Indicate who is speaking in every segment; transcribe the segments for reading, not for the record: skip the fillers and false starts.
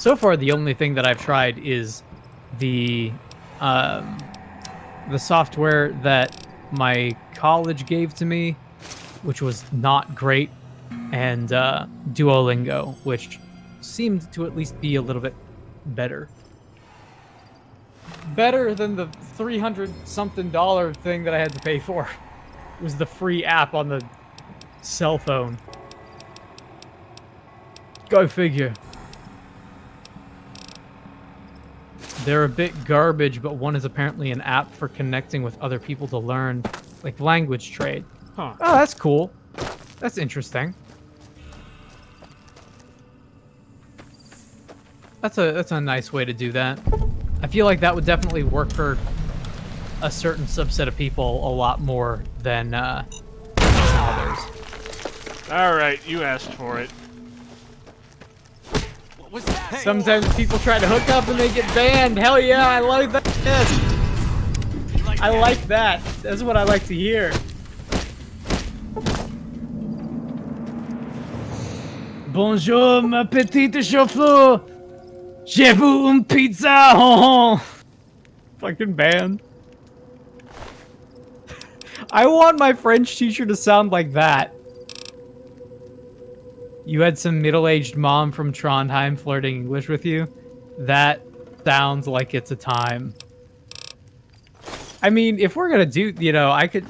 Speaker 1: So far, the only thing that I've tried is the um, the software that my college gave to me, which was not great, and Duolingo, which seemed to at least be a little bit better. Better than the $300-something thing that I had to pay for. It was the free app on the cell phone. Go figure. They're a bit garbage, but one is apparently an app for connecting with other people to learn, like language trade.
Speaker 2: Huh.
Speaker 1: Oh, that's cool. That's interesting. That's a nice way to do that. I feel like that would definitely work for a certain subset of people a lot more than others.
Speaker 2: All right, you asked for it.
Speaker 3: What was that?
Speaker 1: Sometimes people try to hook up and they get banned. Hell yeah, I like that. Yes. I like that. That's what I like to hear. Bonjour, ma petite chauffeur. Je veux une pizza. Fucking band. I want my French teacher to sound like that. You had some middle-aged mom from Trondheim flirting English with you? That sounds like it's a time. I mean, if we're gonna do, I could...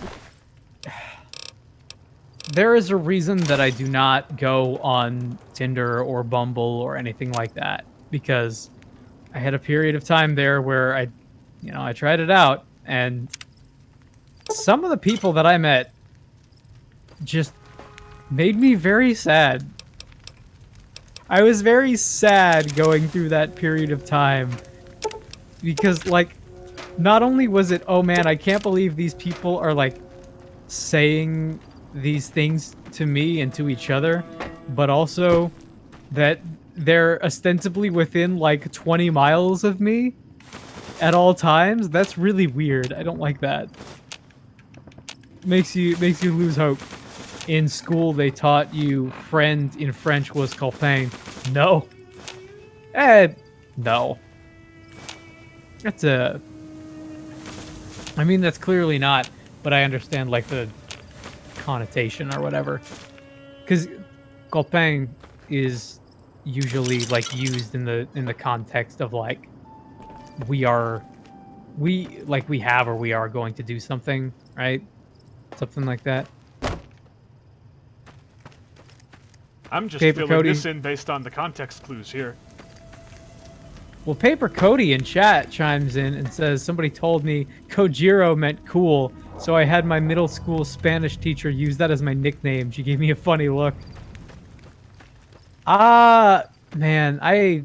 Speaker 1: There is a reason that I do not go on Tinder or Bumble or anything like that. Because I had a period of time there where I tried it out, and some of the people that I met just made me very sad. I was very sad going through that period of time because, like, not only was it, oh man, I can't believe these people are, like, saying these things to me and to each other, but also that they're ostensibly within, like, 20 miles of me at all times. That's really weird. I don't like that. Makes you lose hope. In school, they taught you friend in French was copain. No. No. That's I mean, that's clearly not, but I understand, like, the connotation or whatever. Because copain is usually, like, used in the context of, like, we have or we are going to do something, right? Something like that.
Speaker 2: I'm just
Speaker 1: Paper
Speaker 2: filling
Speaker 1: Cody.
Speaker 2: this in based on the context clues here.
Speaker 1: Well, Paper Cody in chat chimes in and says, somebody told me Kojiro meant cool, so I had my middle school Spanish teacher use that as my nickname. She gave me a funny look. Man, I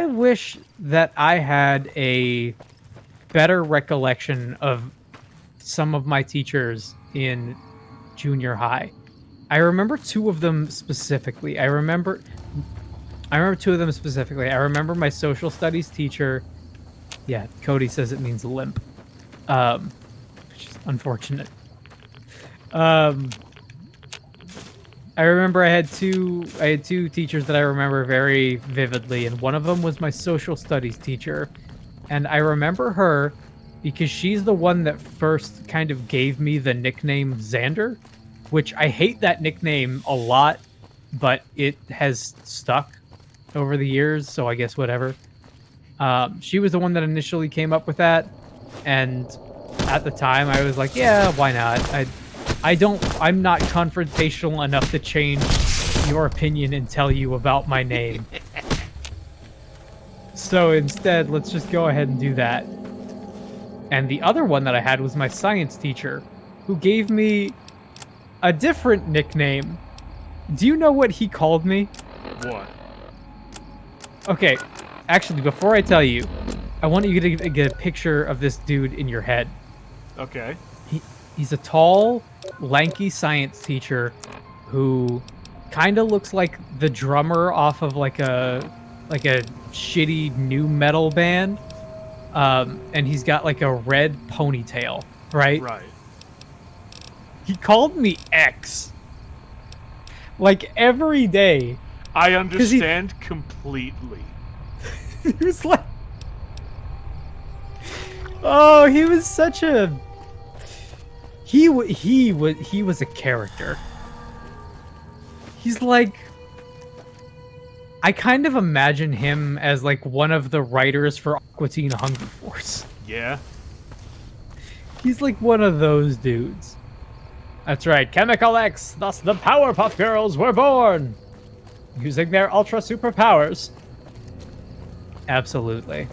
Speaker 1: wish that I had a better recollection of some of my teachers in junior high. I remember two of them specifically. I remember two of them specifically. I remember my social studies teacher. Yeah, Cody says it means limp. Which is unfortunate. I remember I had two teachers that I remember very vividly, and one of them was my social studies teacher. And I remember her because she's the one that first kind of gave me the nickname Xander, which I hate that nickname a lot, but it has stuck over the years, so I guess whatever. She was the one that initially came up with that, and at the time I was like, yeah, why not? I'm not confrontational enough to change your opinion and tell you about my name. So instead, let's just go ahead and do that. And the other one that I had was my science teacher, who gave me a different nickname. Do you know what he called me?
Speaker 2: What?
Speaker 1: Okay, actually, before I tell you, I want you to get a picture of this dude in your head.
Speaker 2: Okay.
Speaker 1: He's a tall, lanky science teacher who kind of looks like the drummer off of like a shitty new metal band. And he's got like a red ponytail, right?
Speaker 2: Right.
Speaker 1: He called me X. like every day.
Speaker 2: I understand completely.
Speaker 1: He was like, oh, he was such a he was a character. He's like, I kind of imagine him as like one of the writers for Aqua Teen Hunger Force.
Speaker 2: Yeah.
Speaker 1: He's like one of those dudes. That's right, Chemical X, thus the Powerpuff Girls were born! Using their ultra superpowers. Absolutely.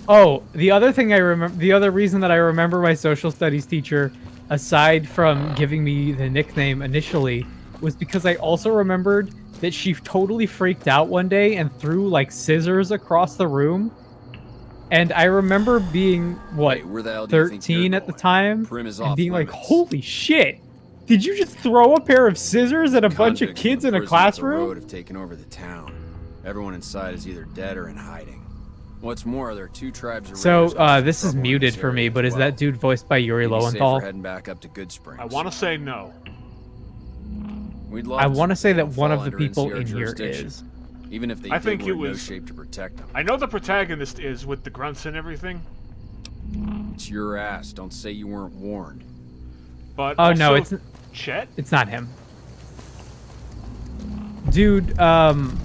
Speaker 1: Oh, the other thing I remember, the other reason that I remember my social studies teacher, aside from giving me the nickname initially, was because I also remembered that she totally freaked out one day and threw like scissors across the room. And I remember being, what,
Speaker 3: Hey, where the hell do you think
Speaker 1: 13
Speaker 3: you're
Speaker 1: at the
Speaker 3: going?
Speaker 1: time?
Speaker 3: Prim is
Speaker 1: And
Speaker 3: off
Speaker 1: being like,
Speaker 3: limits.
Speaker 1: holy shit! Did you just throw a pair of scissors at a bunch of
Speaker 3: Convicts
Speaker 1: kids
Speaker 3: from
Speaker 1: in a
Speaker 3: prison up the
Speaker 1: classroom?
Speaker 3: road have taken over the town. Everyone inside is either dead or in hiding. What's more, there are 2 tribes of
Speaker 1: So,
Speaker 3: raiders causing
Speaker 1: this is
Speaker 3: trouble in
Speaker 1: muted
Speaker 3: this
Speaker 1: for me,
Speaker 3: area
Speaker 1: but
Speaker 3: as
Speaker 1: is
Speaker 3: well.
Speaker 1: that dude voiced by Yuri
Speaker 3: Maybe safer
Speaker 1: Lowenthal?
Speaker 3: heading back up to Good Springs.
Speaker 2: I want to say no.
Speaker 3: We'd love
Speaker 1: I want to say
Speaker 3: they
Speaker 1: that
Speaker 3: don't
Speaker 1: one
Speaker 3: fall
Speaker 1: of the
Speaker 3: under
Speaker 1: people
Speaker 3: NCR
Speaker 1: in here
Speaker 3: jurisdiction.
Speaker 1: is.
Speaker 3: Even if they
Speaker 2: I
Speaker 3: did,
Speaker 2: think
Speaker 3: we're
Speaker 2: it
Speaker 3: in no
Speaker 2: was-
Speaker 3: shape to protect them.
Speaker 2: I know the protagonist is with the grunts and everything,
Speaker 3: It's your ass. Don't say you weren't warned.
Speaker 2: but
Speaker 1: Oh no,
Speaker 2: also Chet.
Speaker 1: it's not him. Dude,
Speaker 2: Fucking.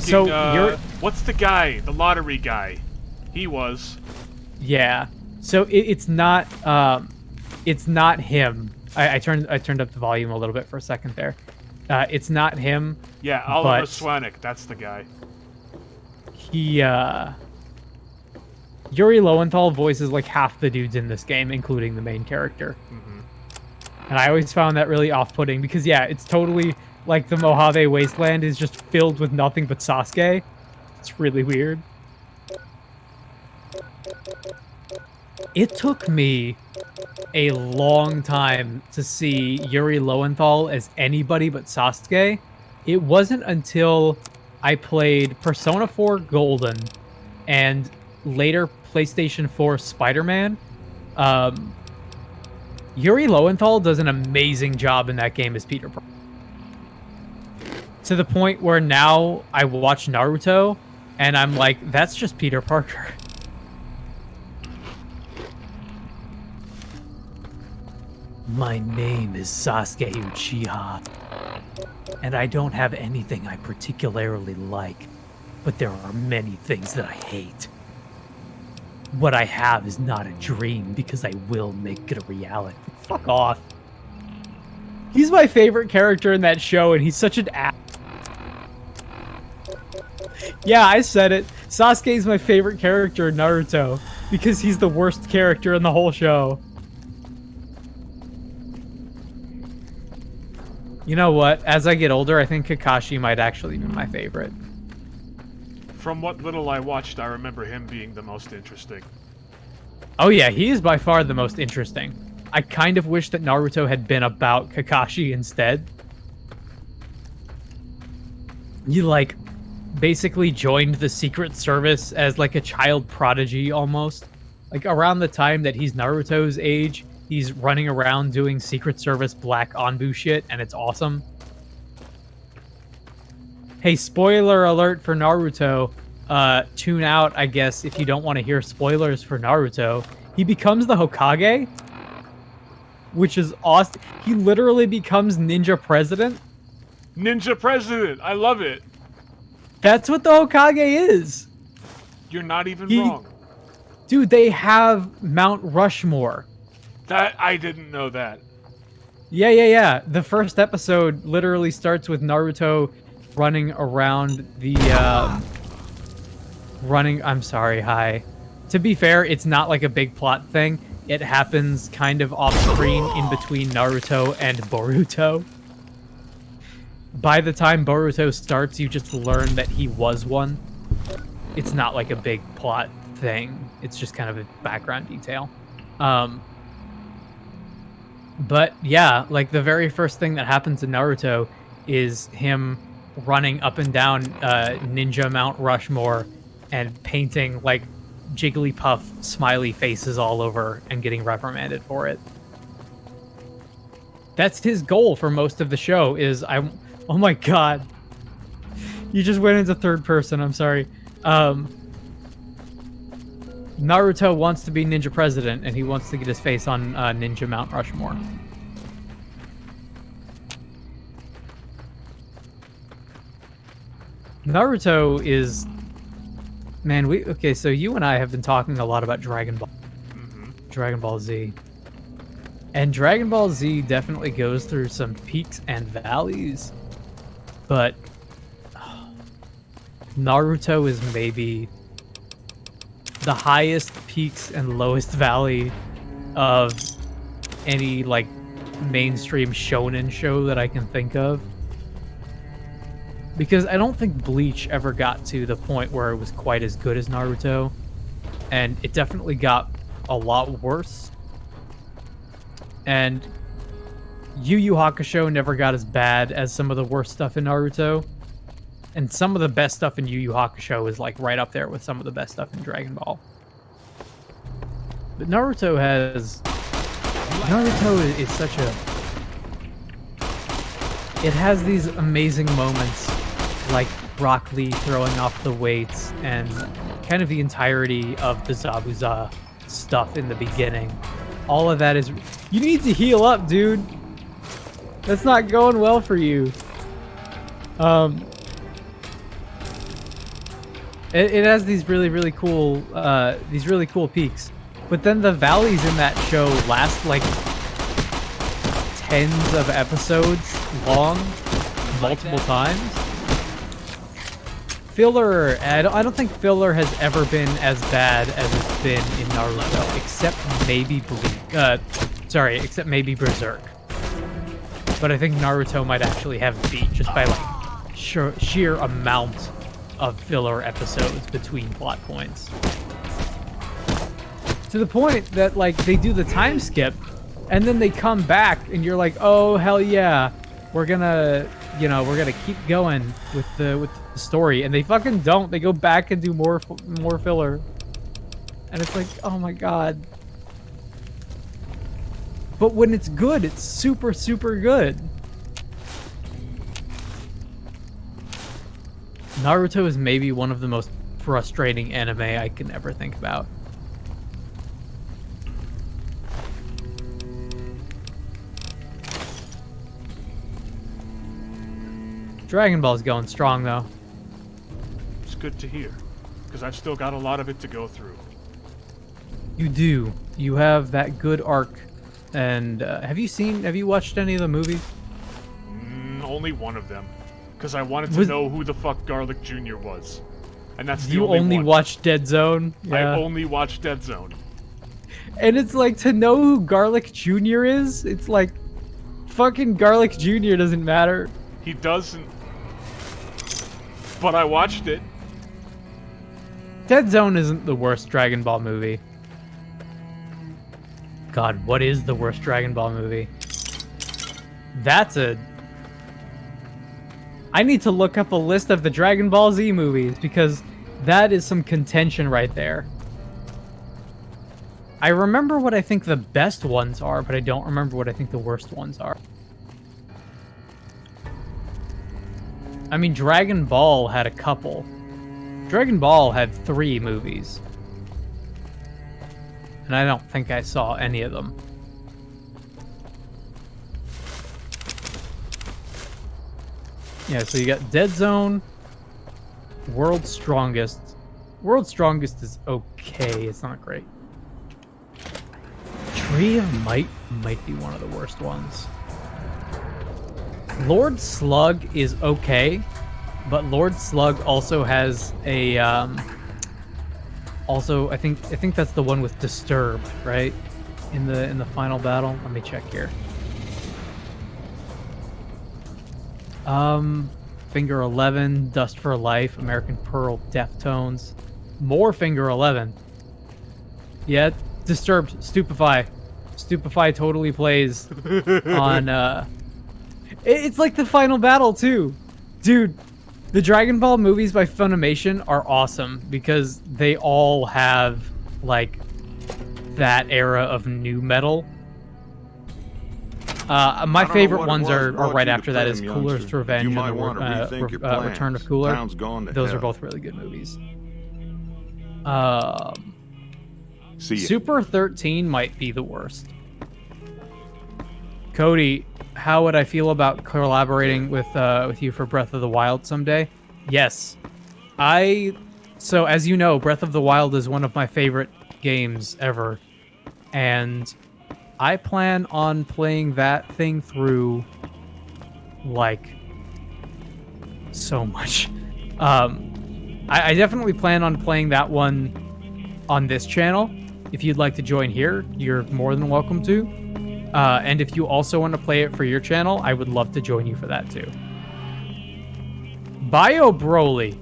Speaker 1: So, you're-
Speaker 2: what's the guy? The lottery guy. He was.
Speaker 1: yeah. So it's not him. I turned up the volume a little bit for a second there. It's not him.
Speaker 2: Yeah, Oliver
Speaker 1: But-
Speaker 2: Swanik. That's the guy.
Speaker 1: He Yuri Lowenthal voices like half the dudes in this game, including the main character. And I always found that really off-putting because, yeah, it's totally like the Mojave Wasteland is just filled with nothing but Sasuke. It's really weird. It took me a long time to see Yuri Lowenthal as anybody but Sasuke. It wasn't until I played Persona 4 Golden and later PlayStation 4 Spider-Man. Yuri Lowenthal does an amazing job in that game as Peter Parker. To the point where now I watch Naruto and I'm like, that's just Peter Parker. My name is Sasuke Uchiha, and I don't have anything I particularly like, but there are many things that I hate. What I have is not a dream because I will make it a reality. Fuck off. He's my favorite character in that show, and he's such an ass. Yeah, I said it. Sasuke's my favorite character in Naruto because he's the worst character in the whole show. You know what? As I get older, I think Kakashi might actually be my favorite.
Speaker 2: From what little I watched, I remember him being the most interesting.
Speaker 1: Oh yeah, he is by far the most interesting. I kind of wish that Naruto had been about Kakashi instead. He, like, basically joined the Secret Service as, like, a child prodigy, almost. Like, around the time that he's Naruto's age, he's running around doing Secret Service Black Anbu shit, and it's awesome. Hey, spoiler alert for Naruto. Tune out, I guess, if you don't want to hear spoilers for Naruto. He becomes the Hokage, which is awesome. He literally becomes Ninja President.
Speaker 2: Ninja President! I love it!
Speaker 1: That's what the Hokage is.
Speaker 2: You're not even
Speaker 1: He-
Speaker 2: wrong.
Speaker 1: Dude, they have Mount Rushmore.
Speaker 2: That I didn't know that.
Speaker 1: Yeah. The first episode literally starts with Naruto running around the, I'm sorry, hi. To be fair, it's not like a big plot thing. It happens kind of off-screen in between Naruto and Boruto. By the time Boruto starts, you just learn that he was one. It's not like a big plot thing. It's just kind of a background detail. But yeah, like the very first thing that happens in Naruto is him running up and down Ninja Mount Rushmore and painting like Jigglypuff smiley faces all over and getting reprimanded for it. That's his goal for most of the show is oh my god. You just went into third person, I'm sorry. Naruto wants to be ninja president and he wants to get his face on Ninja Mount Rushmore. Naruto is... Man, okay, so you and I have been talking a lot about Dragon Ball. Dragon Ball Z. And Dragon Ball Z definitely goes through some peaks and valleys. But Naruto is maybe the highest peaks and lowest valley of any, like, mainstream shonen show that I can think of. Because I don't think Bleach ever got to the point where it was quite as good as Naruto. And it definitely got a lot worse. And Yu Yu Hakusho never got as bad as some of the worst stuff in Naruto. And some of the best stuff in Yu Yu Hakusho is like right up there with some of the best stuff in Dragon Ball. But Naruto is such a... It has these amazing moments, like Rock Lee throwing off the weights and kind of the entirety of the Zabuza stuff in the beginning. All of that is... You need to heal up, dude. That's not going well for you. It has these really cool peaks, but then the valleys in that show last like tens of episodes long, multiple times. Filler, I don't think filler has ever been as bad as it's been in Naruto, except maybe except maybe Berserk. But I think Naruto might actually have beat just by like sheer amount of filler episodes between plot points. To the point that like they do the time skip and then they come back and you're like, oh hell yeah, we're gonna keep going with the story, and they fucking don't. They go back and do more filler. And it's like, oh my god. But when it's good, it's super good. Naruto is maybe one of the most frustrating anime I can ever think about. Dragon Ball's going strong, though.
Speaker 2: It's good to hear, because I've still got a lot of it to go through.
Speaker 1: You do. You have that good arc. And have you watched any of the movies?
Speaker 2: Only one of them. Because I wanted to know who the fuck Garlic Jr. was. And that's the
Speaker 1: only one. You only watched Dead Zone?
Speaker 2: Yeah. I only watched Dead Zone.
Speaker 1: And it's like, to know who Garlic Jr. is, it's like, fucking Garlic Jr. doesn't matter.
Speaker 2: He doesn't. But I watched it.
Speaker 1: Dead Zone isn't the worst Dragon Ball movie. God, what is the worst Dragon Ball movie? I need to look up a list of the Dragon Ball Z movies, because that is some contention right there. I remember what I think the best ones are, but I don't remember what I think the worst ones are. I mean, Dragon Ball had a couple. Dragon Ball had 3 movies. And I don't think I saw any of them. Yeah, so you got Dead Zone, World's Strongest. World's Strongest is okay, it's not great. Tree of Might might be one of the worst ones. Lord Slug is okay, but Lord Slug also has a I think that's the one with Disturbed, right? In the final battle. Let me check here. Finger 11, Dust for Life, American Pearl, Deftones, more Finger 11. Yeah, Disturbed, Stupefy. Stupefy totally plays on, it's like the final battle, too. Dude, the Dragon Ball movies by Funimation are awesome because they all have, like, that era of new metal. My
Speaker 4: I don't know
Speaker 1: favorite
Speaker 4: what it
Speaker 1: ones
Speaker 4: was
Speaker 1: are
Speaker 4: brought
Speaker 1: right
Speaker 4: you to
Speaker 1: after that is
Speaker 4: Prim,
Speaker 1: Cooler's
Speaker 4: youngster.
Speaker 1: Revenge
Speaker 4: You
Speaker 1: and
Speaker 4: might want to rethink your plans.
Speaker 1: Return of Cooler.
Speaker 4: Town's gone to
Speaker 1: Those are
Speaker 4: hell.
Speaker 1: both really good movies.
Speaker 4: See ya.
Speaker 1: Super 13 might be the worst. Cody, how would I feel about collaborating with you for Breath of the Wild someday? Yes. So as you know, Breath of the Wild is one of my favorite games ever. And I plan on playing that thing through like so much. I definitely plan on playing that one on this channel. If you'd like to join here, you're more than welcome to. And if you also want to play it for your channel, I would love to join you for that too. Bio Broly.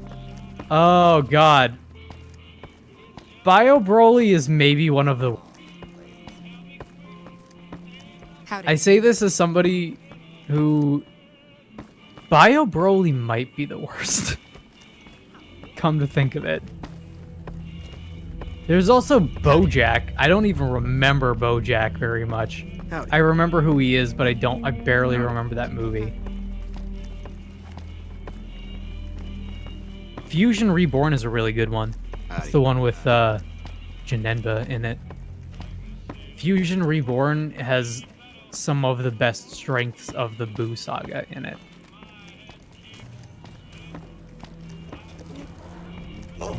Speaker 1: Oh, God. Bio Broly is maybe one of the... I say this as somebody who... Bio Broly might be the worst. Come to think of it. There's also Bojack. I don't even remember Bojack very much.
Speaker 3: Howdy.
Speaker 1: I remember who he is, but I barely remember that movie. Fusion Reborn is a really good one. It's the one with Janemba in it. Fusion Reborn has some of the best strengths of the Boo saga in it.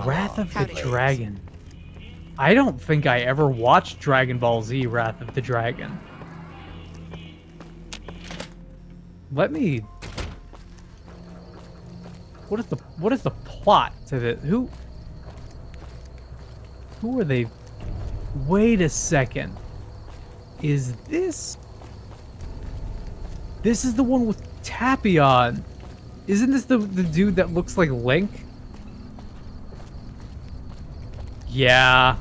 Speaker 1: Wrath of the Dragon. I don't think I ever watched Dragon Ball Z Wrath of the Dragon. Let me... What is the plot to this? Who are they? Wait a second. Is this... This is the one with Tapion. Isn't this the dude that looks like Link? Yeah.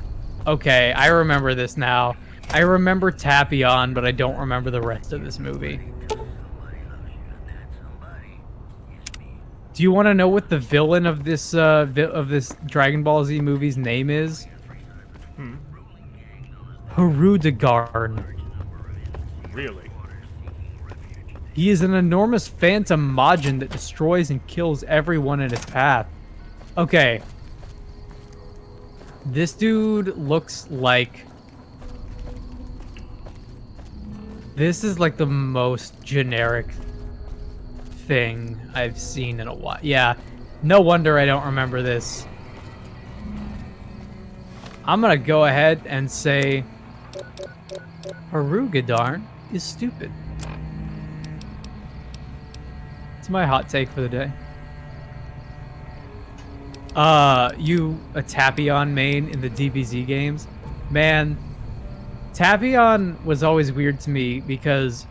Speaker 1: Okay, I remember this now. I remember Tapion, but I don't remember the rest of this movie. Do you want to know what the villain of this Dragon Ball Z movie's name is? Hirudegarn.
Speaker 2: Really?
Speaker 1: He is an enormous phantom Majin that destroys and kills everyone in its path. Okay. This dude looks like... This is like the most generic thing I've seen in a while. Yeah, no wonder I don't remember this. I'm gonna go ahead and say Hirudegarn is stupid. It's my hot take for the day. You a Tapion main in the DBZ games? Man, Tapion was always weird to me because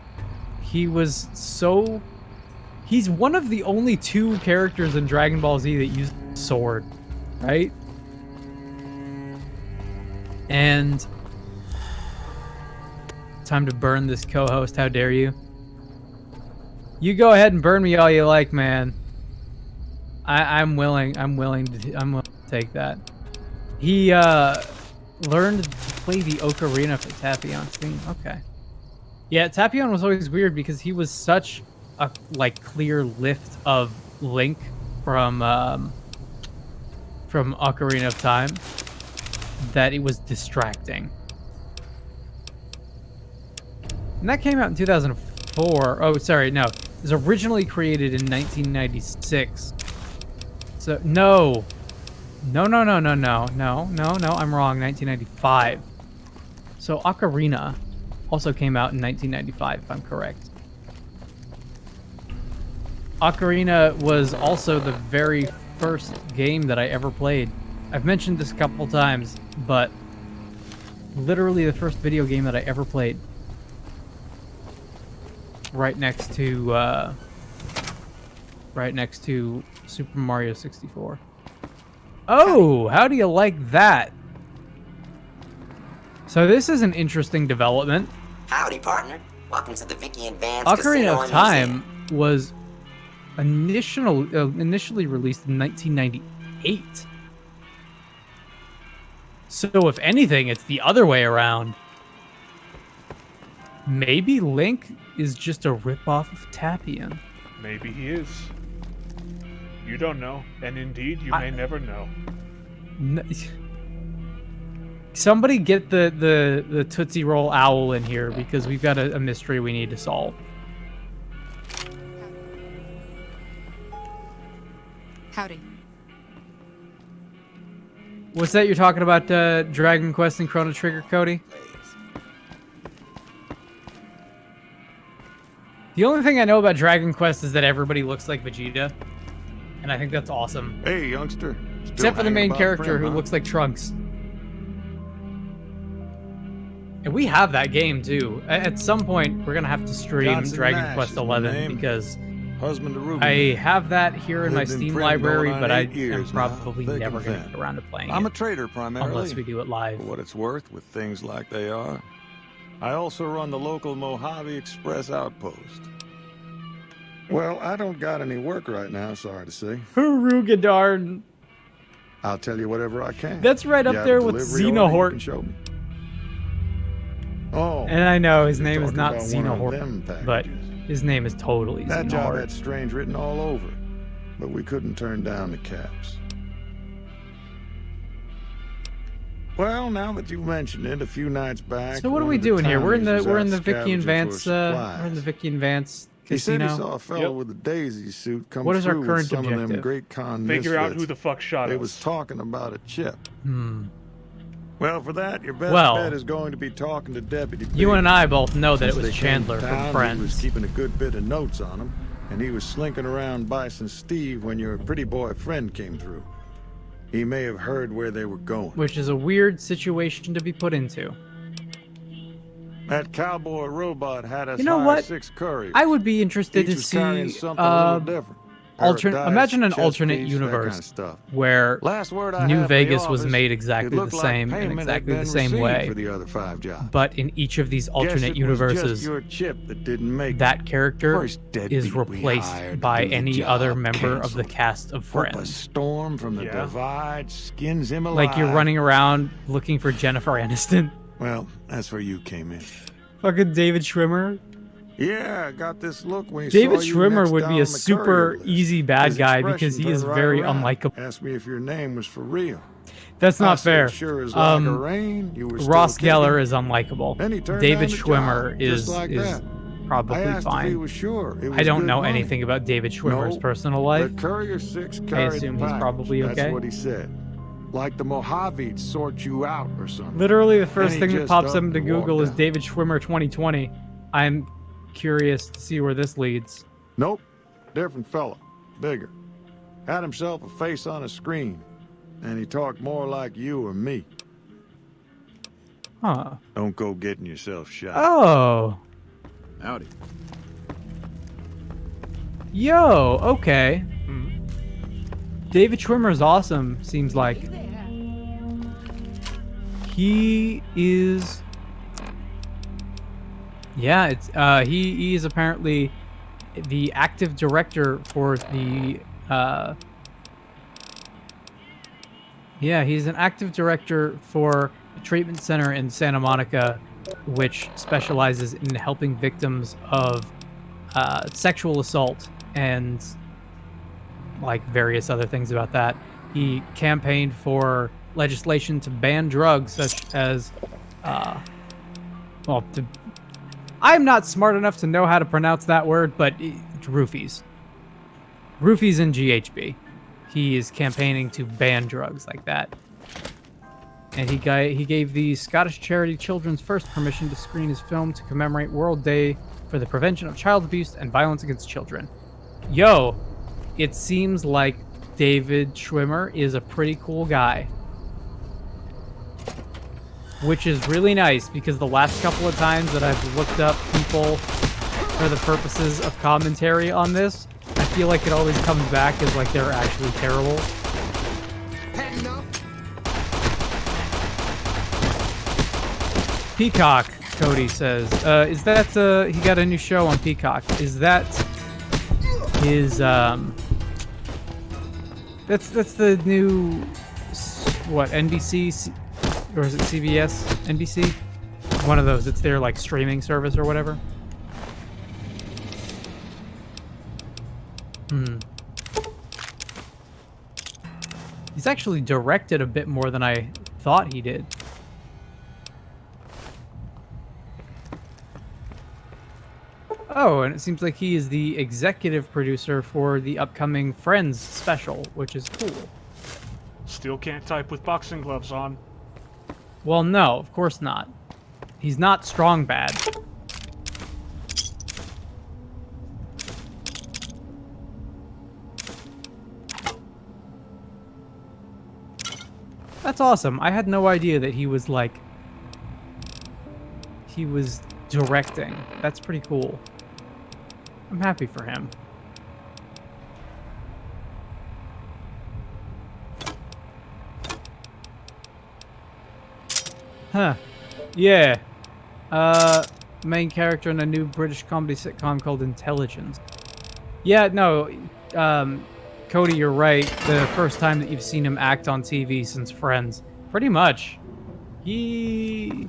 Speaker 1: he was so... He's one of the only two characters in Dragon Ball Z that use sword, right? And... Time to burn this co-host, how dare you? You go ahead and burn me all you like, man. I'm willing to take that. He learned to play the ocarina for Tapion's theme. Okay. Yeah, Tapion was always weird because he was such a like clear lift of Link from Ocarina of Time that it was distracting. And that came out in 2004. Oh, sorry, no. It was originally created in 1996. So, no. No, I'm wrong. 1995. So, Ocarina also came out in 1995, if I'm correct. Ocarina was also the very first game that I ever played. I've mentioned this a couple times, but literally the first video game that I ever played. Right next to Super Mario 64. Oh, how do you like that? So this is an interesting development.
Speaker 5: Howdy, partner. Welcome to the Vicky and Vance
Speaker 1: Ocarina
Speaker 5: Casino
Speaker 1: of
Speaker 5: and
Speaker 1: Time
Speaker 5: Museum.
Speaker 1: was initially released in 1998. So if anything, it's the other way around. Maybe Link is just a ripoff of Tapian.
Speaker 2: Maybe he is. You don't know, and indeed, you may never know.
Speaker 1: Somebody get the Tootsie Roll owl in here because we've got a mystery we need to solve.
Speaker 6: Howdy.
Speaker 1: What's that you're talking about, Dragon Quest and Chrono Trigger, Cody? The only thing I know about Dragon Quest is that everybody looks like Vegeta, and I think that's awesome.
Speaker 4: Hey, youngster.
Speaker 1: Except for the main character who looks like Trunks. And we have that game too. At some point, we're gonna have to stream
Speaker 4: Johnson
Speaker 1: Dragon
Speaker 4: Nash
Speaker 1: Quest
Speaker 4: is my
Speaker 1: 11
Speaker 4: name.
Speaker 1: because
Speaker 4: Husband to Ruby.
Speaker 1: I have that here in my
Speaker 4: Lived in
Speaker 1: Steam
Speaker 4: prison
Speaker 1: library,
Speaker 4: going on
Speaker 1: but I
Speaker 4: 8
Speaker 1: am
Speaker 4: years now,
Speaker 1: probably
Speaker 4: thick
Speaker 1: never
Speaker 4: and
Speaker 1: gonna
Speaker 4: thin.
Speaker 1: get around to playing
Speaker 4: I'm a
Speaker 1: it
Speaker 4: trader primarily.
Speaker 1: unless we do it live.
Speaker 4: For what it's worth, with things like they are. I also run the local Mojave Express outpost. Well, I don't got any work right now, sorry to say.
Speaker 1: Harugadarn.
Speaker 4: I'll tell you whatever I can.
Speaker 1: That's right up
Speaker 4: You have
Speaker 1: there
Speaker 4: a
Speaker 1: with
Speaker 4: delivery order you
Speaker 1: Xenohort.
Speaker 4: can show me? Oh,
Speaker 1: And I know his
Speaker 4: you're
Speaker 1: name is
Speaker 4: talking
Speaker 1: not
Speaker 4: about one of them
Speaker 1: Xenohort, but
Speaker 4: packages.
Speaker 1: his name is totally
Speaker 4: That job had
Speaker 1: Xenohort.
Speaker 4: strange written all over it, but we couldn't turn down the caps. Well, now that you mentioned it, a few nights back.
Speaker 1: So what are
Speaker 4: one
Speaker 1: we
Speaker 4: of the
Speaker 1: doing here? We're in
Speaker 4: townies
Speaker 1: the
Speaker 4: was out
Speaker 1: Vicky and
Speaker 4: scavenging
Speaker 1: Vance
Speaker 4: for
Speaker 1: we're in the
Speaker 4: supplies.
Speaker 1: Vicky and Vance
Speaker 4: He said he
Speaker 1: casino.
Speaker 4: saw a fellow
Speaker 2: Yep.
Speaker 4: with a daisy suit come
Speaker 1: What is our
Speaker 4: through
Speaker 1: current
Speaker 4: with some of them
Speaker 1: objective?
Speaker 4: great con
Speaker 2: Figure out who
Speaker 4: misfits.
Speaker 2: the fuck shot
Speaker 4: They
Speaker 2: us.
Speaker 4: was talking about a chip.
Speaker 1: Hmm.
Speaker 4: Well, for that, your best
Speaker 1: Well,
Speaker 4: bet is going to be talking to Deputy
Speaker 1: You
Speaker 4: Biggs.
Speaker 1: and I both know that it
Speaker 4: Since
Speaker 1: was
Speaker 4: they came
Speaker 1: Chandler
Speaker 4: to
Speaker 1: from
Speaker 4: town, He was
Speaker 1: Friends.
Speaker 4: keeping a good bit of notes on him, and he was slinking around Bison Steve when your pretty boy friend came through. He may have heard where they were going.
Speaker 1: Which is a weird situation to be put into.
Speaker 4: That cowboy robot had us
Speaker 1: You know
Speaker 4: hire
Speaker 1: what?
Speaker 4: 6 couriers.
Speaker 1: I would be interested
Speaker 4: Each
Speaker 1: to
Speaker 4: was carrying
Speaker 1: see
Speaker 4: something a little different.
Speaker 1: alternate. Imagine an
Speaker 4: Chess
Speaker 1: alternate
Speaker 4: piece, that
Speaker 1: universe
Speaker 4: kind of stuff.
Speaker 1: where
Speaker 4: Last word I
Speaker 1: New
Speaker 4: had from the
Speaker 1: Vegas was
Speaker 4: office,
Speaker 1: made
Speaker 4: it
Speaker 1: exactly the
Speaker 4: looked like
Speaker 1: same in
Speaker 4: payment had
Speaker 1: exactly the
Speaker 4: been
Speaker 1: same
Speaker 4: received
Speaker 1: way.
Speaker 4: for the other 5 jobs.
Speaker 1: But in each of these
Speaker 4: Guess
Speaker 1: alternate
Speaker 4: it was just
Speaker 1: universes,
Speaker 4: your chip that didn't make
Speaker 1: that character
Speaker 4: First deadbeat
Speaker 1: is
Speaker 4: we
Speaker 1: replaced
Speaker 4: hired to
Speaker 1: by
Speaker 4: do the
Speaker 1: any
Speaker 4: job
Speaker 1: other member of the
Speaker 4: canceled.
Speaker 1: cast of
Speaker 4: Hope a
Speaker 1: Friends.
Speaker 4: storm from the
Speaker 2: Yeah.
Speaker 4: divide skins him alive.
Speaker 1: Like you're running around looking for Jennifer Aniston.
Speaker 4: Well, that's where you came in.
Speaker 1: Fucking David Schwimmer.
Speaker 4: Yeah, I got this look when he
Speaker 1: David
Speaker 4: saw you
Speaker 1: Schwimmer
Speaker 4: next
Speaker 1: would
Speaker 4: down
Speaker 1: be a
Speaker 4: the
Speaker 1: super
Speaker 4: courier list.
Speaker 1: easy bad
Speaker 4: His
Speaker 1: guy
Speaker 4: expression
Speaker 1: because he is
Speaker 4: turned right
Speaker 1: very
Speaker 4: around.
Speaker 1: unlikable.
Speaker 4: Asked me if your name was for real.
Speaker 1: That's
Speaker 4: I
Speaker 1: not
Speaker 4: said,
Speaker 1: fair.
Speaker 4: Sure as like a rain, you were still
Speaker 1: Ross
Speaker 4: kicking.
Speaker 1: Geller is unlikable.
Speaker 4: Then he turned
Speaker 1: David
Speaker 4: down the
Speaker 1: Schwimmer
Speaker 4: job,
Speaker 1: is
Speaker 4: just like
Speaker 1: is
Speaker 4: that. I
Speaker 1: probably
Speaker 4: asked if he
Speaker 1: fine.
Speaker 4: was sure it was
Speaker 1: I don't
Speaker 4: good
Speaker 1: know
Speaker 4: money.
Speaker 1: anything about David Schwimmer's
Speaker 4: No,
Speaker 1: personal life.
Speaker 4: The Courier 6 carried
Speaker 1: assume
Speaker 4: the
Speaker 1: he's
Speaker 4: package.
Speaker 1: probably okay.
Speaker 4: That's what he said. Like the Mojave'd sort you out or something.
Speaker 1: Literally, the first
Speaker 4: he
Speaker 1: thing that
Speaker 4: just
Speaker 1: pops
Speaker 4: up
Speaker 1: up into
Speaker 4: and walked
Speaker 1: Google is
Speaker 4: out.
Speaker 1: David Schwimmer 2020. I'm curious to see where this leads.
Speaker 4: Nope. Different fella. Bigger. Had himself a face on a screen. And he talked more like you or me.
Speaker 1: Huh.
Speaker 4: Don't go getting yourself shot.
Speaker 1: Oh.
Speaker 3: Howdy.
Speaker 1: Yo, okay.
Speaker 2: Hmm.
Speaker 1: David Schwimmer's awesome, seems like. He is... Yeah, it's he is apparently the active director for the yeah, he's an active director for a treatment center in Santa Monica, which specializes in helping victims of sexual assault and like various other things about that. He campaigned for legislation to ban drugs such as I'm not smart enough to know how to pronounce that word, but roofies. Roofies and GHB. He is campaigning to ban drugs like that. And he gave the Scottish charity Children's First permission to screen his film to commemorate World Day for the Prevention of Child Abuse and Violence Against Children. Yo, it seems like David Schwimmer is a pretty cool guy. Which is really nice, because the last couple of times that I've looked up people for the purposes of commentary on this, I feel like it always comes back as like they're actually terrible. Peacock, Cody says. Is that, he got a new show on Peacock. Is that his, that's the new, what, NBC, or is it CBS? NBC? one of those. It's their like streaming service or whatever. He's actually directed a bit more than I thought he did. Oh, and it seems like he is the executive producer for the upcoming Friends special, which is cool.
Speaker 2: Still can't type with boxing gloves on.
Speaker 1: Well, no, of course not. He's not strong bad. That's awesome. I had no idea that he was like... he was directing. That's pretty cool. I'm happy for him. Huh. Yeah. Main character in a new British comedy sitcom called Intelligence. Yeah, no, Cody, you're right. The first time that you've seen him act on TV since Friends. Pretty much. I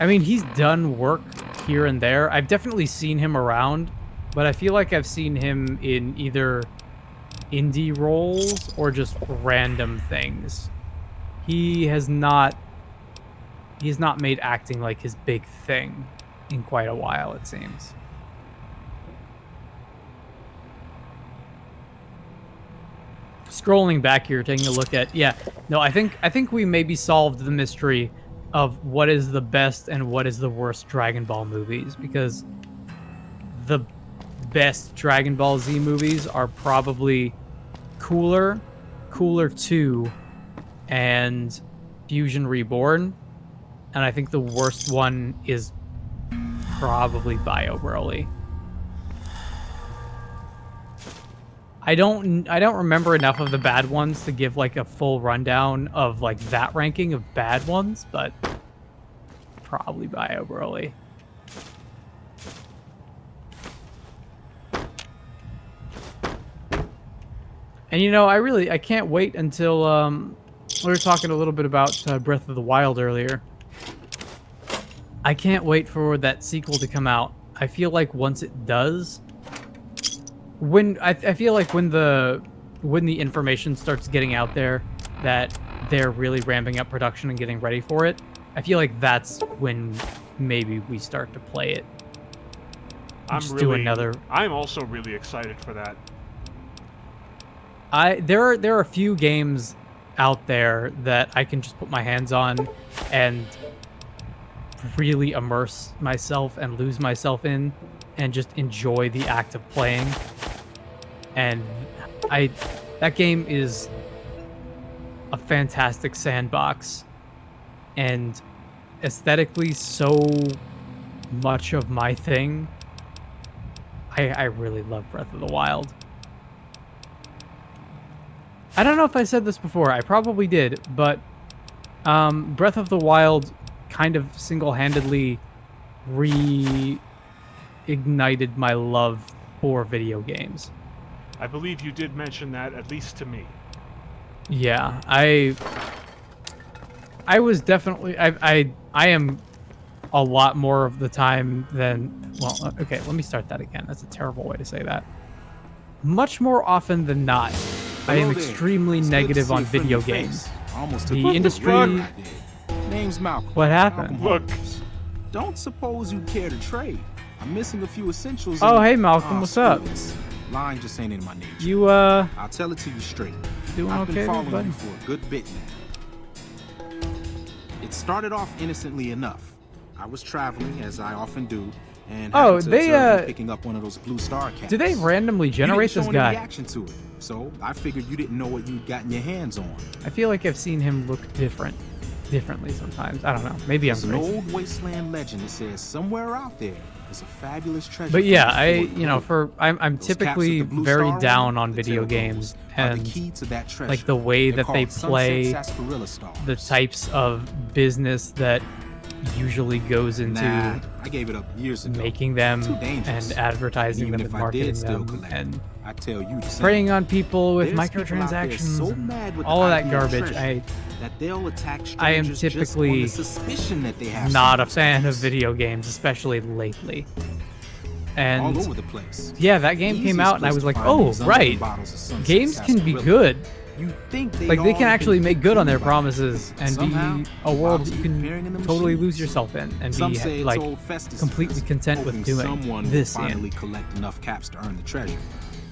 Speaker 1: mean, he's done work here and there. I've definitely seen him around, but I feel like I've seen him in either indie roles or just random things. He has not made acting like his big thing in quite a while, it seems. Scrolling back here, taking a look at, yeah, no, I think we maybe solved the mystery of what is the best and what is the worst Dragon Ball movies, because the best Dragon Ball Z movies are probably Cooler 2, and Fusion Reborn, and I think the worst one is probably Bio Broly. I don't remember enough of the bad ones to give like a full rundown of like that ranking of bad ones, but probably Bio Broly. And you know, I can't wait until we were talking a little bit about Breath of the Wild earlier. I can't wait for that sequel to come out. I feel like once it does, I feel like when the information starts getting out there that they're really ramping up production and getting ready for it, I feel like that's when maybe we start to play it.
Speaker 2: I'm also really excited for that.
Speaker 1: There are a few games out there that I can just put my hands on and really immerse myself and lose myself in and just enjoy the act of playing. And that game is a fantastic sandbox and aesthetically so much of my thing. I really love Breath of the Wild. I don't know if I said this before. I probably did, but Breath of the Wild kind of single-handedly reignited my love for video games.
Speaker 2: I believe you did mention that, at least to me.
Speaker 1: Yeah, I was definitely... I am a lot more of the time than... Well, okay, let me start that again. That's a terrible way to say that. Much more often than not, I am extremely negative on video games. The industry...
Speaker 6: Name's Malcolm.
Speaker 1: What happened?
Speaker 2: Look.
Speaker 6: Don't suppose you care to trade. I'm missing a few essentials.
Speaker 1: Oh, hey, Malcolm, what's up?
Speaker 6: Lying just ain't in my nature.
Speaker 1: You,
Speaker 6: I'll tell it to you straight.
Speaker 1: Doing
Speaker 6: I've
Speaker 1: okay,
Speaker 6: been following
Speaker 1: buddy?
Speaker 6: you for a good bit now. It started off innocently enough. I was traveling, as I often do, and picking up one of those blue star cats.
Speaker 1: Do they randomly generate this guy?
Speaker 6: Reaction to it, so I figured you didn't know what you'd gotten your hands on.
Speaker 1: I feel like I've seen him look differently sometimes. I don't know. Maybe I'm
Speaker 6: There's an
Speaker 1: crazy.
Speaker 6: old wasteland legend that says somewhere out there is a fabulous treasure.
Speaker 1: But yeah, I'm
Speaker 6: Those
Speaker 1: typically
Speaker 6: caps with the blue
Speaker 1: very
Speaker 6: star
Speaker 1: down
Speaker 6: on
Speaker 1: on
Speaker 6: the
Speaker 1: video
Speaker 6: tailbones
Speaker 1: games
Speaker 6: are the
Speaker 1: and
Speaker 6: key to that treasure.
Speaker 1: like the way
Speaker 6: They're
Speaker 1: that they
Speaker 6: called sunset
Speaker 1: play,
Speaker 6: sarsaparilla stars.
Speaker 1: the types of business that usually goes into
Speaker 6: Nah, I gave it up years ago.
Speaker 1: making them
Speaker 6: Too dangerous.
Speaker 1: and advertising
Speaker 6: Even
Speaker 1: them
Speaker 6: if
Speaker 1: and
Speaker 6: I did
Speaker 1: marketing
Speaker 6: still
Speaker 1: them
Speaker 6: collect,
Speaker 1: and
Speaker 6: I I tell you the same.
Speaker 1: Preying on people with
Speaker 6: There's people out there
Speaker 1: microtransactions,
Speaker 6: so
Speaker 1: and
Speaker 6: mad with
Speaker 1: all
Speaker 6: the
Speaker 1: of that
Speaker 6: idea of
Speaker 1: garbage.
Speaker 6: treasure that they'll attack
Speaker 1: I am
Speaker 6: strangers just on
Speaker 1: typically
Speaker 6: the suspicion that they have
Speaker 1: not a
Speaker 6: some
Speaker 1: fan of
Speaker 6: motives.
Speaker 1: video games, especially lately.
Speaker 6: All
Speaker 1: And
Speaker 6: over the place.
Speaker 1: yeah, that game
Speaker 6: The
Speaker 1: came
Speaker 6: easiest
Speaker 1: out, and I
Speaker 6: place
Speaker 1: was
Speaker 6: to
Speaker 1: like,
Speaker 6: find
Speaker 1: oh,
Speaker 6: these
Speaker 1: right.
Speaker 6: unopened bottles of Sunset
Speaker 1: Games can be
Speaker 6: sarsaparilla.
Speaker 1: good.
Speaker 6: You think
Speaker 1: Like, they can
Speaker 6: all
Speaker 1: actually
Speaker 6: been
Speaker 1: make good on their
Speaker 6: by
Speaker 1: promises and
Speaker 6: Somehow,
Speaker 1: be a world
Speaker 6: bottles
Speaker 1: that you
Speaker 6: keep appearing in
Speaker 1: can
Speaker 6: the
Speaker 1: totally
Speaker 6: machines.
Speaker 1: lose yourself in and
Speaker 6: Some
Speaker 1: be,
Speaker 6: say it's
Speaker 1: like,
Speaker 6: old Festus
Speaker 1: completely
Speaker 6: fizz,
Speaker 1: content with
Speaker 6: hoping
Speaker 1: doing
Speaker 6: someone will
Speaker 1: this
Speaker 6: finally
Speaker 1: in.
Speaker 6: collect enough caps to earn the treasure.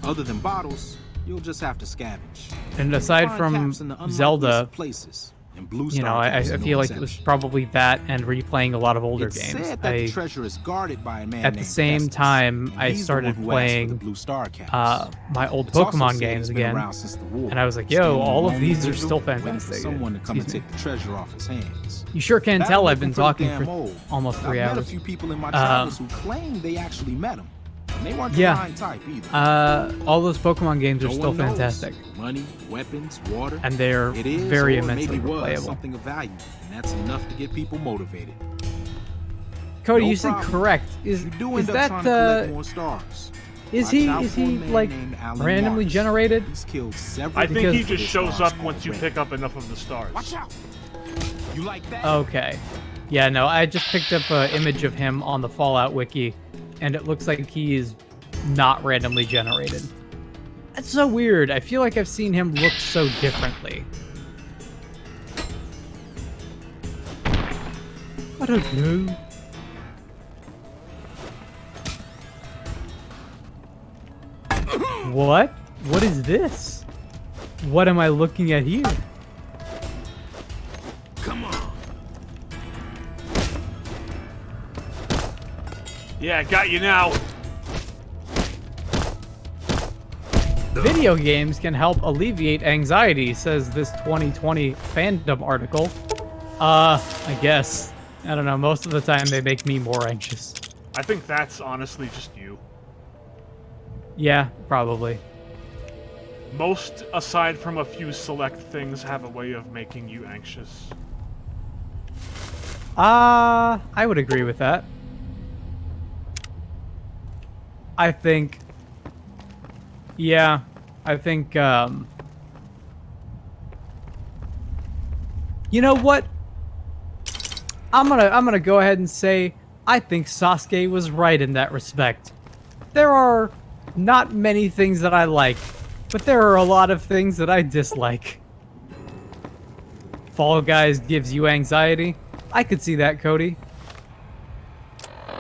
Speaker 6: Other than bottles, you'll just have to scavenge.
Speaker 1: And
Speaker 6: You'll
Speaker 1: aside
Speaker 6: find
Speaker 1: from
Speaker 6: caps in the unlikeliest
Speaker 1: Zelda,
Speaker 6: of places, and blue
Speaker 1: you know,
Speaker 6: star
Speaker 1: I
Speaker 6: caps are no
Speaker 1: feel like it was
Speaker 6: exception.
Speaker 1: probably that and replaying a lot of older
Speaker 6: It's
Speaker 1: games.
Speaker 6: said that the treasure is guarded by a man
Speaker 1: At the
Speaker 6: named
Speaker 1: same
Speaker 6: Festus,
Speaker 1: time,
Speaker 6: and
Speaker 1: I
Speaker 6: he's the
Speaker 1: started
Speaker 6: one who asked for the
Speaker 1: playing
Speaker 6: blue star caps.
Speaker 1: my old
Speaker 6: It's also
Speaker 1: Pokemon
Speaker 6: said
Speaker 1: games
Speaker 6: he's been
Speaker 1: again,
Speaker 6: around since the war,
Speaker 1: and I was like,
Speaker 6: standing
Speaker 1: yo, all of
Speaker 6: alone
Speaker 1: these
Speaker 6: in
Speaker 1: are still
Speaker 6: Endsville, waiting for
Speaker 1: fantastic.
Speaker 6: someone to come and
Speaker 1: Excuse
Speaker 6: take
Speaker 1: me.
Speaker 6: the treasure off his hands.
Speaker 1: You sure can
Speaker 6: That'll
Speaker 1: tell
Speaker 6: make
Speaker 1: I've
Speaker 6: him
Speaker 1: been
Speaker 6: pretty
Speaker 1: talking
Speaker 6: damn
Speaker 1: for
Speaker 6: old.
Speaker 1: almost 3
Speaker 6: I've met a
Speaker 1: hours.
Speaker 6: few people in my travels who claim they actually met him. And they weren't the
Speaker 1: Yeah.
Speaker 6: lying type either.
Speaker 1: All those Pokemon games are
Speaker 6: No
Speaker 1: still
Speaker 6: one knows.
Speaker 1: fantastic,
Speaker 6: Money, weapons, water.
Speaker 1: and they're
Speaker 6: It is
Speaker 1: very
Speaker 6: or
Speaker 1: immensely
Speaker 6: maybe was
Speaker 1: replayable.
Speaker 6: something of value, and that's enough to get people motivated.
Speaker 1: Cody,
Speaker 6: No
Speaker 1: you said
Speaker 6: problem.
Speaker 1: correct. Is
Speaker 6: You do
Speaker 1: is
Speaker 6: end up
Speaker 1: that
Speaker 6: trying to collect more stars.
Speaker 1: is
Speaker 6: Watch
Speaker 1: he
Speaker 6: out
Speaker 1: is
Speaker 6: for a
Speaker 1: he
Speaker 6: man
Speaker 1: like
Speaker 6: named Alan
Speaker 1: randomly
Speaker 6: Marsh.
Speaker 1: generated?
Speaker 6: He's killed several
Speaker 2: I think he
Speaker 1: Because-
Speaker 2: just shows up once you pick up enough of the stars.
Speaker 6: Watch out! You like that?
Speaker 1: Okay. Yeah, no, I just picked up an image of him on the Fallout wiki, and it looks like he is not randomly generated. That's so weird. I feel like I've seen him look so differently. I don't know. What? What is this? What am I looking at here?
Speaker 6: Come on.
Speaker 2: Yeah, got you now.
Speaker 1: Video games can help alleviate anxiety, says this 2020 fandom article. I guess. I don't know, most of the time they make me more anxious.
Speaker 2: I think that's honestly just you.
Speaker 1: Yeah, probably.
Speaker 2: Most, aside from a few select things, have a way of making you anxious.
Speaker 1: I would agree with that. I think... Yeah, I think, you know what? I'm gonna go ahead and say I think Sasuke was right in that respect. There are not many things that I like, but there are a lot of things that I dislike. Fall Guys gives you anxiety. I could see that, Cody.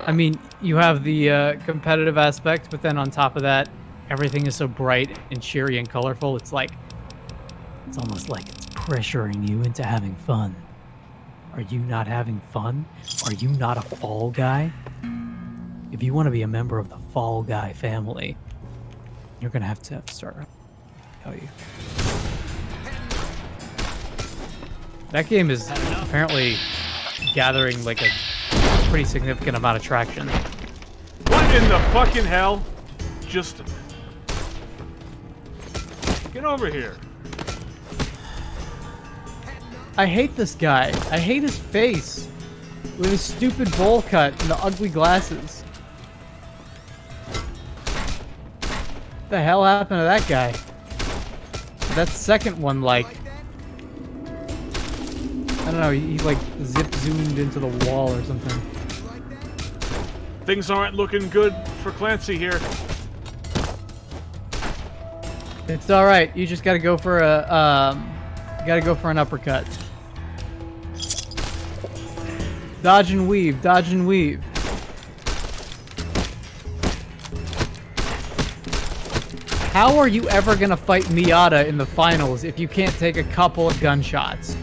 Speaker 1: I mean, you have the competitive aspect, but then on top of that, everything is so bright and cheery and colorful. It's like, it's almost like it's pressuring you into having fun. Are you not having fun? Are you not a Fall Guy? If you want to be a member of the Fall Guy family, you're gonna have to start. Tell you. That game is apparently gathering like a pretty significant amount of traction.
Speaker 2: What in the fucking hell? Just... Get over here.
Speaker 1: I hate this guy. I hate his face. With his stupid bowl cut and the ugly glasses. What the hell happened to that guy? That second one, like... I don't know, he like zip-zoomed into the wall or something.
Speaker 2: Things aren't looking good for Clancy here.
Speaker 1: It's alright, you just gotta go for a, gotta go for an uppercut. Dodge and weave, dodge and weave. How are you ever gonna fight Miata in the finals if you can't take a couple of gunshots?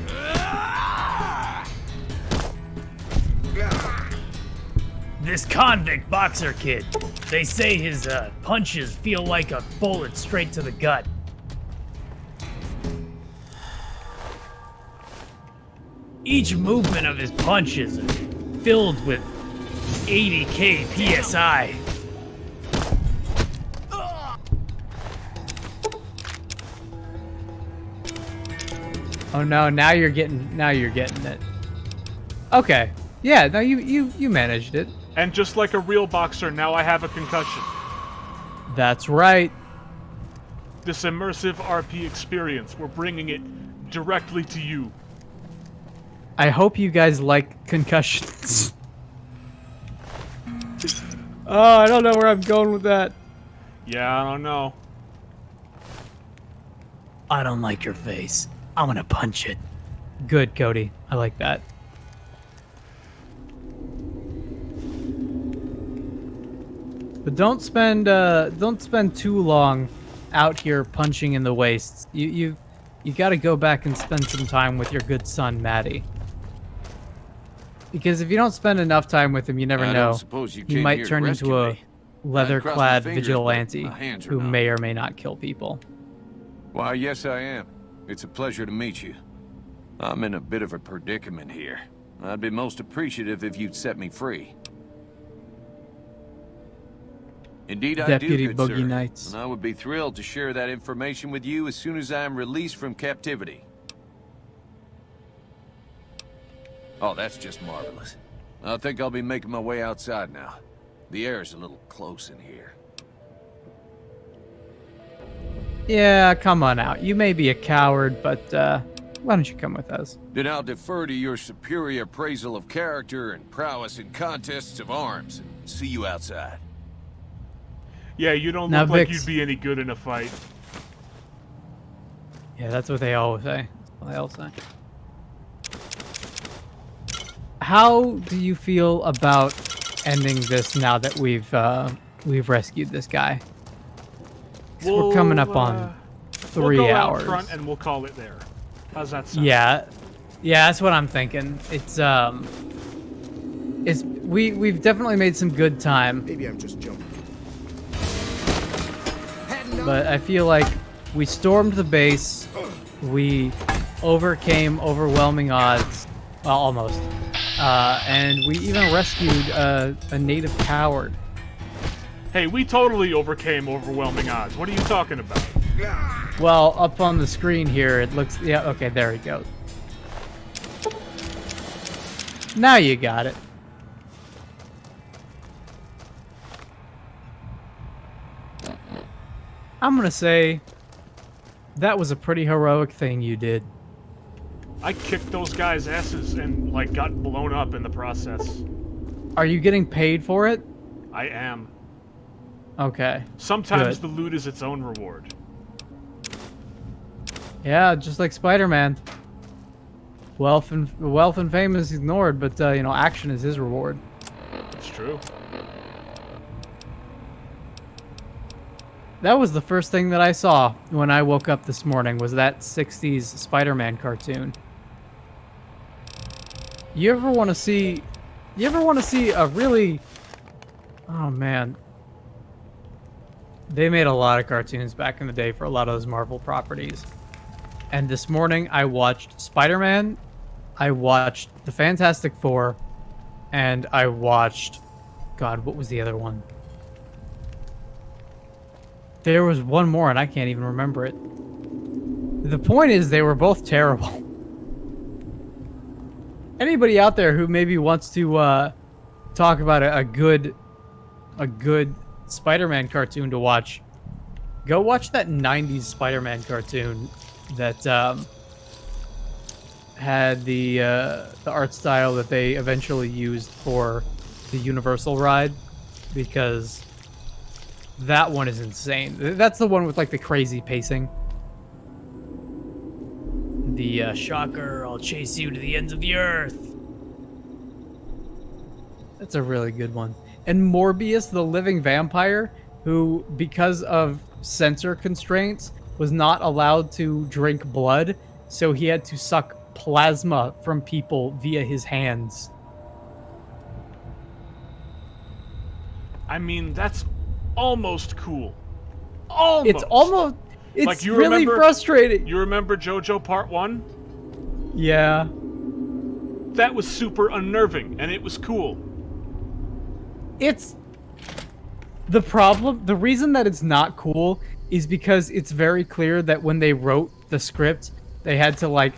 Speaker 7: This convict boxer kid, they say his punches feel like a bullet straight to the gut. Each movement of his punches is filled with 80k PSI.
Speaker 1: Oh no, now you're getting it. Okay. Yeah, no, you managed it.
Speaker 2: And just like a real boxer, now I have a concussion.
Speaker 1: That's right.
Speaker 2: This immersive RP experience, we're bringing it directly to you.
Speaker 1: I hope you guys like concussions. Oh, I don't know where I'm going with that.
Speaker 2: Yeah, I don't know.
Speaker 7: I don't like your face. I'm gonna punch it.
Speaker 1: Good, Cody. I like that. But don't spend too long out here punching in the wastes. You got to go back and spend some time with your good son, Matty. Because if you don't spend enough time with him, you never know. He might turn into a leather-clad vigilante who may or may not kill people.
Speaker 8: Why, yes, I am. It's a pleasure to meet you. I'm in a bit of a predicament here. I'd be most appreciative if you'd set me free. Indeed, I
Speaker 1: Deputy
Speaker 8: do, good
Speaker 1: Boogie
Speaker 8: sir.
Speaker 1: Nights.
Speaker 8: And I would be thrilled to share that information with you as soon as I am released from captivity. Oh, that's just marvelous. I think I'll be making my way outside now. The air's a little close in here.
Speaker 1: Yeah, come on out. You may be a coward, but why don't you come with us?
Speaker 8: Then I'll defer to your superior appraisal of character and prowess in contests of arms and see you outside.
Speaker 2: Yeah, you don't
Speaker 1: Now,
Speaker 2: look like
Speaker 1: Vix.
Speaker 2: you'd be any good in a fight.
Speaker 1: Yeah, that's what they always say. That's what they all say. How do you feel about ending this now that we've rescued this guy? 'Cause we're coming up on 3
Speaker 2: we'll go
Speaker 1: hours.
Speaker 2: out front and we'll call it there. How's that sound?
Speaker 1: Yeah, that's what I'm thinking. We've definitely made some good time,
Speaker 6: Maybe I'm just joking.
Speaker 1: but I feel like we stormed the base, we overcame overwhelming odds, well, almost, and we even rescued a native coward.
Speaker 2: Hey, we totally overcame overwhelming odds. What are you talking about?
Speaker 1: Well, up on the screen here, it looks, yeah, okay, there he goes. Now you got it. I'm gonna say that was a pretty heroic thing you did.
Speaker 2: I kicked those guys' asses and, like, got blown up in the process.
Speaker 1: Are you getting paid for it?
Speaker 2: I am.
Speaker 1: Okay.
Speaker 2: Sometimes
Speaker 1: Good.
Speaker 2: the loot is its own reward.
Speaker 1: Yeah, just like Spider-Man. Wealth and fame is ignored, but you know, action is his reward.
Speaker 2: It's true.
Speaker 1: That was the first thing that I saw when I woke up this morning, was that 60s Spider-Man cartoon. You ever want to see a really, oh man. They made a lot of cartoons back in the day for a lot of those Marvel properties. And this morning I watched Spider-Man, I watched the Fantastic Four, and I watched, God, what was the other one? There was one more and I can't even remember it. The point is, they were both terrible. Anybody out there who maybe wants to talk about a good Spider-Man cartoon to watch, go watch that 90s Spider-Man cartoon that had the art style that they eventually used for the Universal ride, because that one is insane. That's the one with like the crazy pacing. The
Speaker 7: Shocker, I'll chase you to the ends of the earth.
Speaker 1: That's a really good one. And Morbius, the living vampire, who, because of censor constraints, was not allowed to drink blood, so he had to suck plasma from people via his hands.
Speaker 2: I mean, that's almost cool. Almost.
Speaker 1: It's
Speaker 2: Like, you
Speaker 1: really
Speaker 2: remember-
Speaker 1: frustrating.
Speaker 2: You remember JoJo Part 1?
Speaker 1: Yeah.
Speaker 2: That was super unnerving, and it was cool.
Speaker 1: It's the problem. The reason that it's not cool is because it's very clear that when they wrote the script, they had to like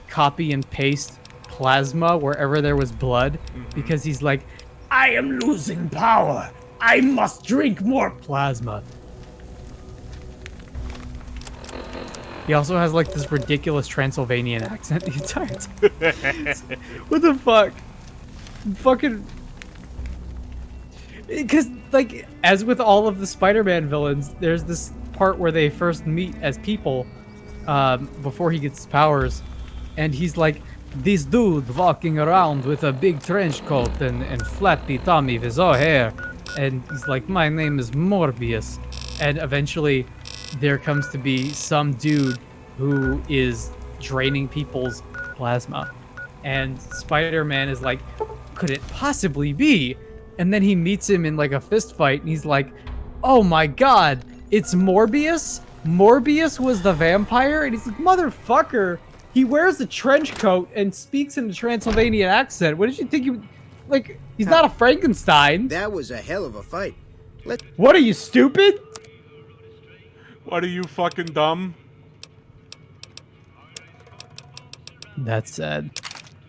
Speaker 1: copy and paste plasma wherever there was blood, because he's like,
Speaker 7: I am losing power. I must drink more
Speaker 1: plasma. He also has like this ridiculous Transylvanian accent the entire time. What the fuck? Fucking. Because, like, as with all of the Spider-Man villains, there's this part where they first meet as people before he gets his powers, and he's like, this dude walking around with a big trench coat and flappy tummy with all hair, and he's like, my name is Morbius, and eventually there comes to be some dude who is draining people's plasma, and Spider-Man is like, could it possibly be? And then he meets him in like a fist fight, and he's like, oh my god, it's Morbius? Morbius was the vampire? And he's like, motherfucker, he wears a trench coat and speaks in a Transylvanian accent. What did you think he would... Like, he's not a Frankenstein.
Speaker 9: That was a hell of a fight.
Speaker 1: What, are you stupid?
Speaker 2: What are you, fucking dumb?
Speaker 1: That said,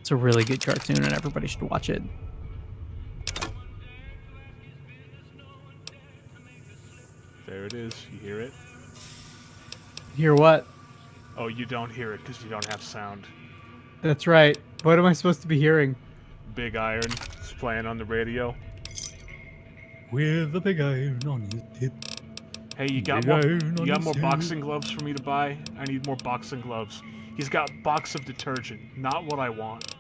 Speaker 1: it's a really good cartoon and everybody should watch it.
Speaker 2: There it is. You hear it?
Speaker 1: Hear what?
Speaker 2: Oh, you don't hear it because you don't have sound.
Speaker 1: That's right. What am I supposed to be hearing?
Speaker 2: Big Iron is playing on the radio.
Speaker 1: With a big iron on your tip.
Speaker 2: Hey, you got more boxing gloves for me to buy? I need more boxing gloves. He's got box of detergent. Not what I want.